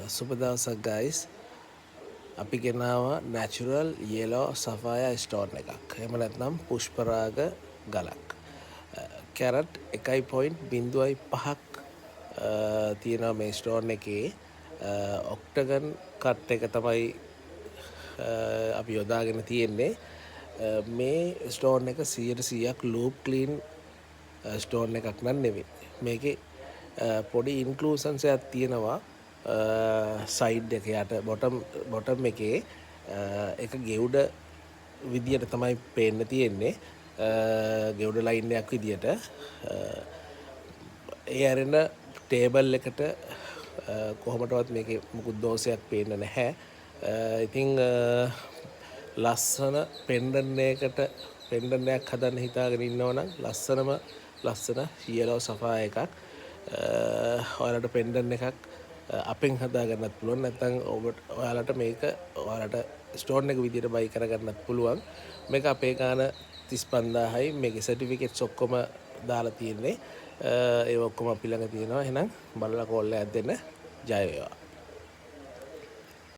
සුබ දවසක් guys. අපි ගෙනාවා natural yellow sapphire stone එකක්. එහෙම නැත්නම් පුෂ්පරාග ගලක්. කැරට් 1.05ක් තියෙනවා මේ ස්ටෝන් එකේ. ඔක්ටගන් කට් එක තමයි අපි යොදාගෙන තියෙන්නේ. මේ ස්ටෝන් එක 100%ක් ලූප් ක්ලීන් ස්ටෝන් එකක් නම් නෙවෙයි. මේකේ පොඩි ඉන්ක්ලූෂන්ස් එකක් තියෙනවා. සයිඩ් එක යට බොටම් එකේ එක ගෙවුඩ විදියට තමයි පේන්න තියෙන්නේ. ගෙවුඩ ලයින් එකක් විදියට ඒ ඇරෙන ටේබල් එකට කොහොමටවත් මේකේ මුකුත් දෝෂයක් පේන්න නැහැ. ඉතින් ලස්සන පෙන්ඩන් එකක් හදන්න හිතාගෙන ඉන්නවනම් ලස්සන yellow sapphire එකක් ඔයාලට පෙන්ඩන් එකක් අපෙන් හදාගන්නත් පුළුවන්. නැත්නම් ඔයාලට මේක ඔයාලට ස්ටෝන් එක විදියට බයි කරගන්නත් පුළුවන්. මේක අපේ ගාන 35000යි. මේකේ සර්ටිෆිකේට්ස් ඔක්කොම දාලා තියෙන්නේ. ඒ ඔක්කොම අපි ළඟ තියෙනවා. එහෙනම් බලලා කෝල් එකක් දෙන්න. ජය වේවා.